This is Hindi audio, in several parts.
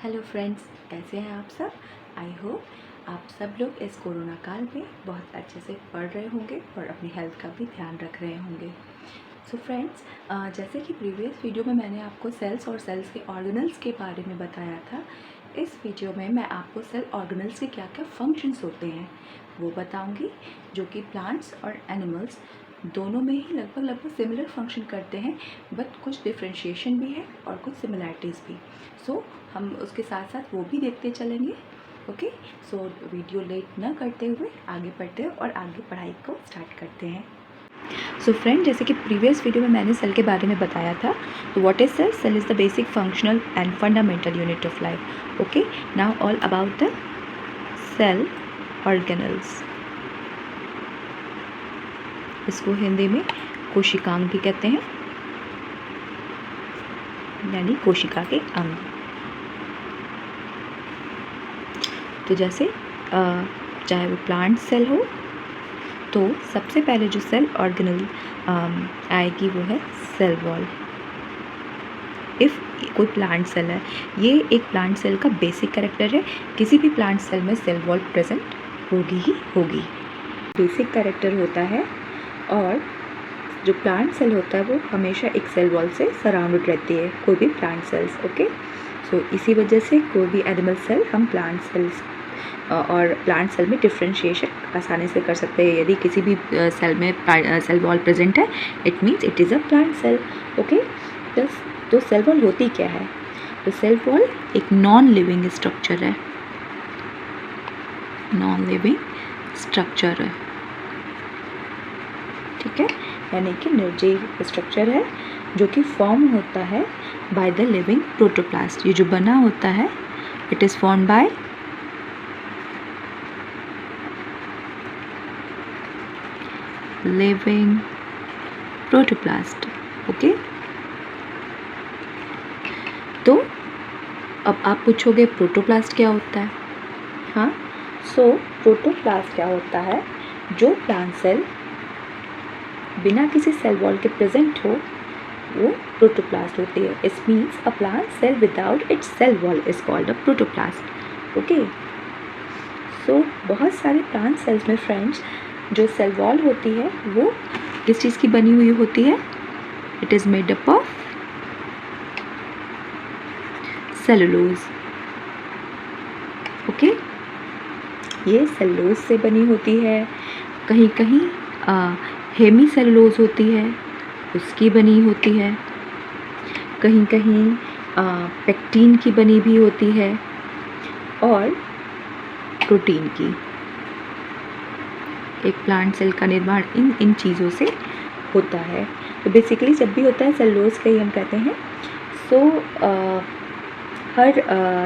हेलो फ्रेंड्स, कैसे हैं आप सब। आई होप आप सब लोग इस कोरोना काल में बहुत अच्छे से पढ़ रहे होंगे और अपनी हेल्थ का भी ध्यान रख रहे होंगे। सो फ्रेंड्स, जैसे कि प्रीवियस वीडियो में मैंने आपको सेल्स और सेल्स के ऑर्गेनल्स के बारे में बताया था, इस वीडियो में मैं आपको सेल ऑर्गेनल्स के क्या क्या फंक्शंस होते हैं वो बताऊंगी, जो कि प्लांट्स और एनिमल्स दोनों में ही लगभग सिमिलर फंक्शन करते हैं, बट कुछ डिफ्रेंशिएशन भी है और कुछ सिमिलैरिटीज़ भी। सो हम उसके साथ साथ वो भी देखते चलेंगे। ओके, सो वीडियो लेट ना करते हुए आगे बढ़ते हैं और आगे पढ़ाई को स्टार्ट करते हैं। सो फ्रेंड, जैसे कि प्रीवियस वीडियो में मैंने सेल के बारे में बताया था, तो what is cell? Cell is the basic functional and fundamental unit of life. Okay, now all about the cell organelles. इसको हिंदी में कोशिकांग भी कहते हैं, यानी कोशिका के अंग। तो जैसे चाहे वो प्लांट सेल हो, तो सबसे पहले जो सेल ऑर्गेनल आएगी वो है सेल वॉल। इफ़ कोई प्लांट सेल है, ये एक प्लांट सेल का बेसिक कैरेक्टर है, किसी भी प्लांट सेल में सेल वॉल प्रेजेंट होगी ही होगी, बेसिक कैरेक्टर होता है। और जो प्लांट सेल होता है वो हमेशा एक सेल वॉल से सराउंडेड रहती है, कोई भी प्लांट सेल्स। ओके, सो इसी वजह से कोई भी एनिमल सेल हम प्लांट सेल्स और प्लांट सेल में डिफ्रेंशिएशन आसानी से कर सकते हैं। यदि किसी भी सेल में सेल वॉल प्रेजेंट है, it means it is a plant cell. Okay, तो सेल वॉल होती क्या है? तो सेल वॉल एक नॉन लिविंग स्ट्रक्चर है, नॉन लिविंग स्ट्रक्चर है, ठीक है, यानी कि निर्जीव स्ट्रक्चर है जो कि फॉर्म होता है बाय द लिविंग प्रोटोप्लास्ट। ये जो बना होता है, it is form by living protoplast. Okay, तो अब आप पूछोगे प्रोटोप्लास्ट क्या होता है? हाँ, सो प्रोटोप्लास्ट क्या होता है? जो प्लांट सेल बिना किसी सेल वॉल के प्रेजेंट हो, वो प्रोटोप्लास्ट होती है। It means a plant cell without its cell wall is called a protoplast. Okay, so बहुत सारे प्लांट सेल्स में फ्रेंड्स जो सेल वॉल होती है वो किस चीज़ की बनी हुई होती है? It is made up of cellulose. Okay, ये सेलुलोज से बनी होती है। कहीं कहीं हेमी सेलुलोज होती है, उसकी बनी होती है। कहीं कहीं पेक्टिन की बनी भी होती है और प्रोटीन की। एक प्लांट सेल का निर्माण इन चीज़ों से होता है। तो बेसिकली जब भी होता है सेलुलोज का ही हम कहते हैं। सो हर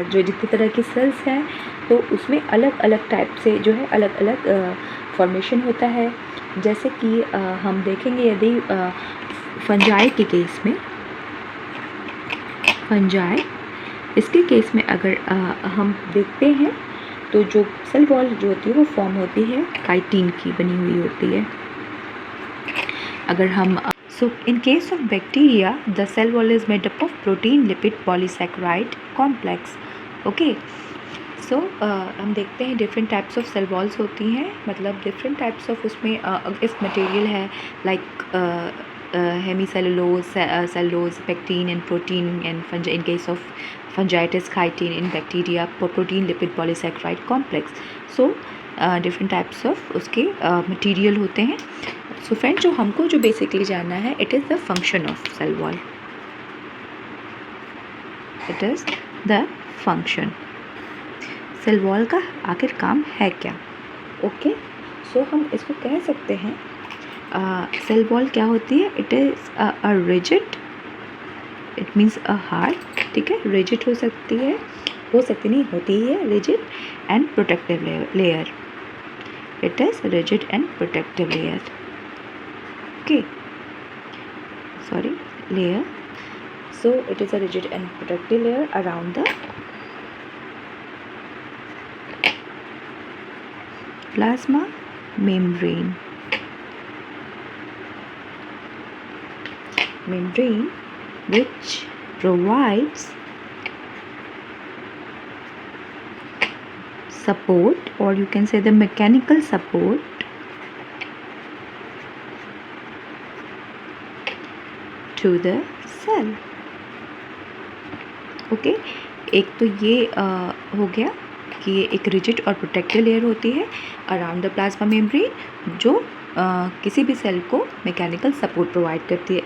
जो जितनी तरह की सेल्स हैं, तो उसमें अलग अलग टाइप से जो है अलग अलग फॉर्मेशन होता है। जैसे कि हम देखेंगे, यदि फंजाई के केस में, फंजाई इसके केस में अगर हम देखते हैं, तो जो सेल वॉल जो होती है वो फॉर्म होती है काइटिन की बनी हुई होती है। अगर हम So in case of bacteria, the cell wall is made up of protein, lipid, polysaccharide complex. Okay, so हम देखते हैं different types of cell walls होती हैं, मतलब डिफरेंट टाइप्स ऑफ उसमें इफ मटेरियल है like hemicellulose, cellulose, pectin and protein and in case of fungi it's chitin, in bacteria protein, lipid, polysaccharide complex. So different types of उसके मटेरियल होते हैं। सो फ्रेंड, जो हमको जो बेसिकली जानना है, it is the function of cell wall. It is the function. Cell wall का आखिर काम है क्या? ओके, सो हम इसको कह सकते हैं, सेल वॉल क्या होती है? It is a rigid, it means a hard, ठीक है, रिजिड हो सकती है, हो सकती नहीं, होती ही है, rigid and protective layer. It is rigid and protective layer. Okay, sorry, layer. So it is a rigid and protective layer around the plasma membrane. Membrane which provides support, or you can say the mechanical support to the cell. Okay, एक तो ये हो गया कि ये एक रिजिड और प्रोटेक्टिव लेयर होती है अराउंड द प्लाज्मा मेम्ब्रेन जो किसी भी सेल को मैकेनिकल सपोर्ट प्रोवाइड करती है.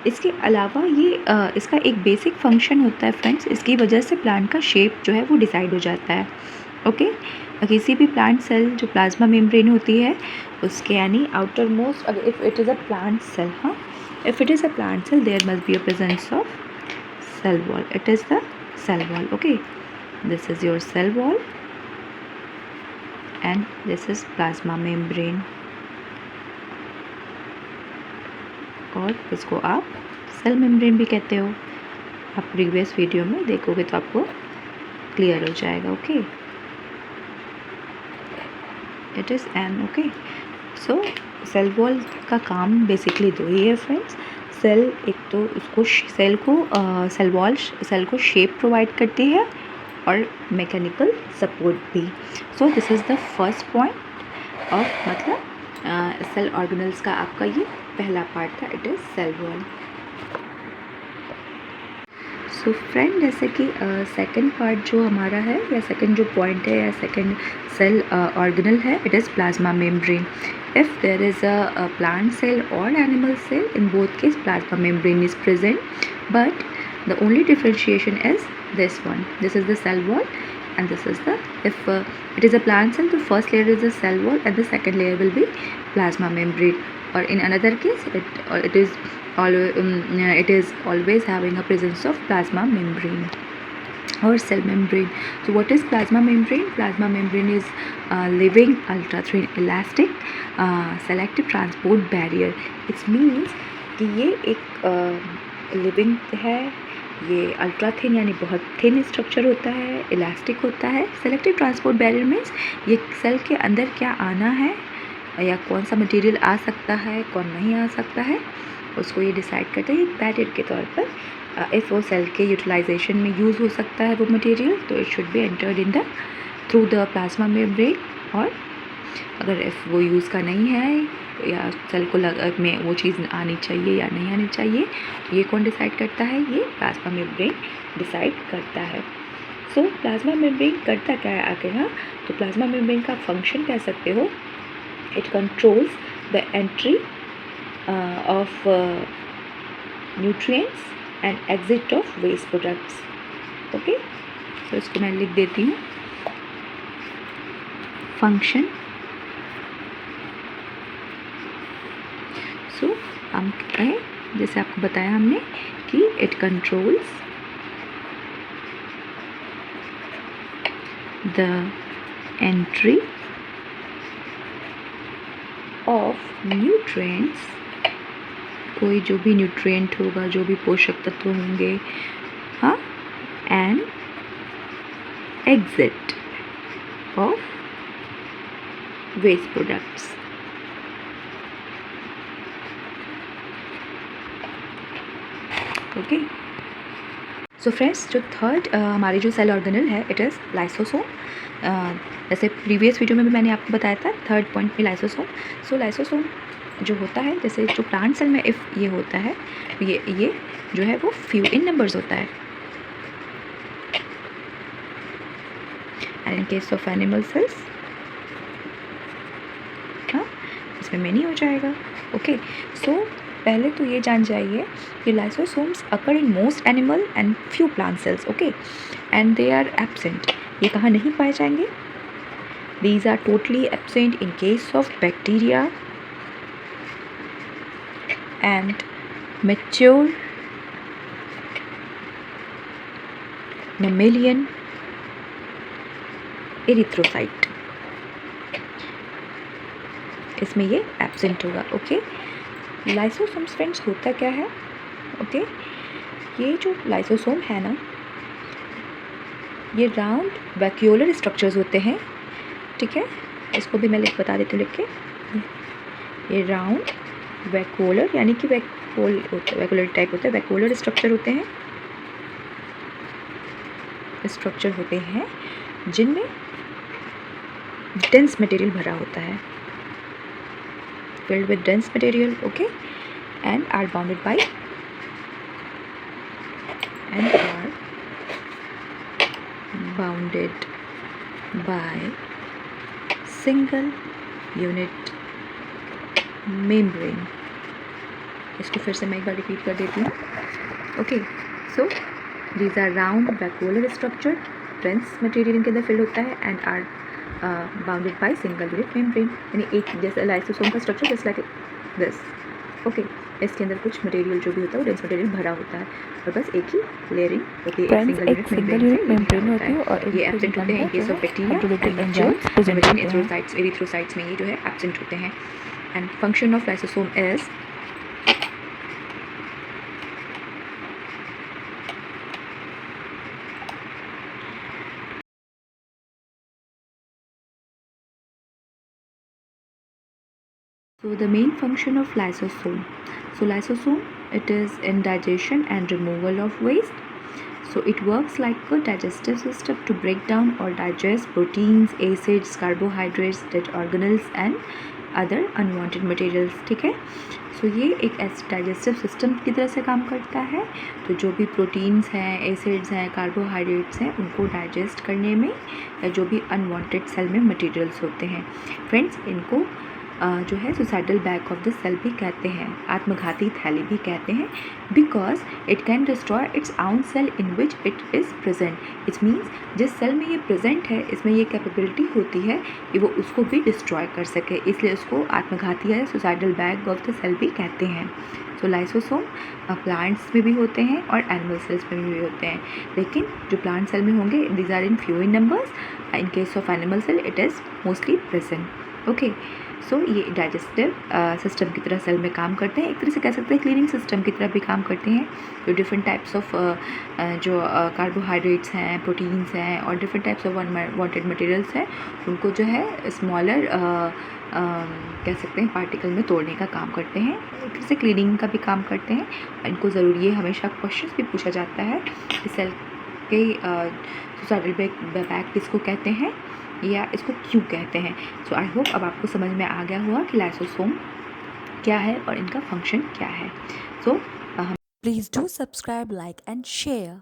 इसके अलावा ये इसका एक बेसिक फंक्शन होता है फ्रेंड्स, इसकी वजह से प्लांट का शेप जो है वो डिसाइड हो जाता है. ओके, किसी भी प्लांट सेल जो प्लाज्मा मेम्ब्रेन होती है उसके यानी आउटर मोस्ट, अगर if it is a plant cell, हाँ, if it is a plant cell there must be a presence of cell wall. It is the cell wall. Okay, this is your cell wall and this is plasma membrane, और इसको आप सेल मेम्ब्रेन भी कहते हो. आप प्रीवियस वीडियो में देखोगे तो आपको क्लियर हो जाएगा. Okay, it is an. Okay, so cell wall का काम बेसिकली दो ही है फ्रेंड्स. सेल एक तो उसको सेल को शेप प्रोवाइड करती है और मैकेनिकल सपोर्ट भी. So this is the first point of, मतलब सेल ऑर्गेनल्स का आपका ये पहला पार्ट था, it is cell wall. So friend, जैसे कि सेकंड पार्ट जो हमारा है या सेकंड जो पॉइंट है या सेकंड सेल ऑर्गेनल है, it is plasma membrane. If there is a plant cell or animal cell, in both case plasma membrane is present, but the only differentiation is this one. This is the cell wall and this is the, if it is a plant cell, the first layer is the cell wall and the second layer will be plasma membrane. Or in another case it is always having a presence of plasma membrane or cell membrane. So what is plasma membrane? Plasma membrane is living ultra thin elastic selective transport barrier. It means कि ये एक लिविंग है, ये अल्ट्रा थिन यानी बहुत थिन स्ट्रक्चर होता है, इलास्टिक होता है. सेलेक्टिव ट्रांसपोर्ट बैरियर मीन्स ये सेल के अंदर क्या आना है या कौन सा मटेरियल आ सकता है, कौन नहीं आ सकता है, उसको ये डिसाइड करता है एक बैरियर के तौर पर. इफ़ वो सेल के यूटिलाइजेशन में यूज़ हो सकता है वो मटेरियल, तो it should be entered in the through the plasma membrane. और अगर इफ़ वो यूज़ का नहीं है या सेल को में वो चीज़ आनी चाहिए या नहीं आनी चाहिए, ये कौन डिसाइड करता है? ये प्लाज्मा मेम्ब्रेन डिसाइड करता है. सो प्लाज्मा मेम्ब्रेन करता क्या है आगे? हाँ, तो प्लाज्मा मेम्ब्रेन का फंक्शन कह सकते हो, it controls the entry of nutrients and exit of waste products. Okay, तो इसको मैं लिख देती हूँ. फंक्शन, सो हम कहें, जैसे आपको बताया हमने कि it controls the entry of nutrients, कोई जो भी न्यूट्रिएंट होगा, जो भी पोषक तत्व होंगे, हाँ, and exit of waste products. Okay, so friends, जो थर्ड हमारी जो सेल ऑर्गेनल है, इट इज़ लाइसोसोम. जैसे प्रीवियस वीडियो में भी मैंने आपको बताया था थर्ड पॉइंट में लाइसोसोम. सो लाइसोसोम जो होता है, जैसे जो प्लांट सेल में इफ़ ये होता है, ये जो है वो फ्यू इन नंबर्स होता है, and in case of animal cells, हाँ, इसमें मैनी हो जाएगा. ओके, सो पहले तो ये जान जाइए कि lysosomes occur in most animal and few plant cells. Okay, and they are absent. ये कहाँ नहीं पाए जाएंगे? These are totally absent in case of bacteria and mature mammalian erythrocyte, इसमें ये एब्सेंट होगा. ओके, लाइसोसोम्स फ्रेंड्स होता क्या है? ओके, ये जो लाइसोसोम है ना, ये राउंड वैक्यूलर स्ट्रक्चर्स होते हैं. ठीक है, इसको भी मैं बता देती हूँ लिख के. ये राउंड वैक्यूलर यानी कि वैक्यूलर टाइप होता है, वैक्यूलर स्ट्रक्चर होते हैं, जिनमें डेंस मटेरियल भरा होता है, filled with dense material, okay, and are bounded by single unit membrane. इसको फिर से मैं एक बार रिपीट कर देती हूँ. Okay, so these are round vacuolar structure, dense material इनके अंदर फिल होता है and are bounded by single unit membrane, यानी एक जैसे लाइसोसोम का structure just like this. Okay, इसके अंदर कुछ मटेरियल जो भी होता है वो डेंस मटेरियल भरा होता है और बस एक ही लेयरिंग होती है, एक सिंगल यूनिट मेम्ब्रेन होती है और ये एब्सेंट होते हैं इन case of bacteria and erythrocytes. Erythrocytes में ये जो है एब्सेंट होते हैं. And function of lysosome is so the main function of lysosome. So lysosome, it is in digestion and removal of waste. So it works like a digestive system to break down or digest proteins, acids, carbohydrates, dead organelles and other unwanted materials. ठीक है, सो ये एक ऐसे डाइजेस्टिव सिस्टम की तरह से काम करता है. तो जो भी प्रोटीन्स हैं, एसिड्स हैं, कार्बोहाइड्रेट्स हैं, उनको डाइजेस्ट करने में या जो भी अनवांटेड सेल में मटेरियल्स होते हैं फ्रेंड्स, इनको जो है suicidal bag of the cell भी कहते हैं, आत्मघाती थैली भी कहते हैं, because it can destroy its own cell in which it is present. It means जिस सेल में ये प्रेजेंट है इसमें ये कैपेबिलिटी होती है कि वो उसको भी डिस्ट्रॉय कर सके, इसलिए उसको आत्मघाती या suicidal bag of the cell भी कहते हैं. सो लाइसोसोम प्लांट्स में भी होते हैं और एनिमल सेल्स में भी होते हैं, लेकिन जो प्लांट सेल में होंगे these are in few in numbers. In case of animal cell it is mostly present. Okay, so ये डाइजेस्टिव सिस्टम की तरह सेल में काम करते हैं. एक तरह से कह सकते हैं क्लीनिंग सिस्टम की तरह भी काम करते हैं. जो डिफरेंट टाइप्स ऑफ जो कार्बोहाइड्रेट्स हैं, प्रोटीन्स हैं और different types of unwanted materials हैं, उनको जो है स्मॉलर कह सकते हैं पार्टिकल में तोड़ने का काम करते हैं. एक तरह से क्लीनिंग का भी काम करते हैं. इनको ज़रूरी है, हमेशा क्वेश्चन भी पूछा जाता है कि सेल के सुसाइडल बैग किसको कहते हैं या इसको क्यों कहते हैं. सो आई होप अब आपको समझ में आ गया होगा कि लाइसोसोम क्या है और इनका फंक्शन क्या है. So please do subscribe, like and share.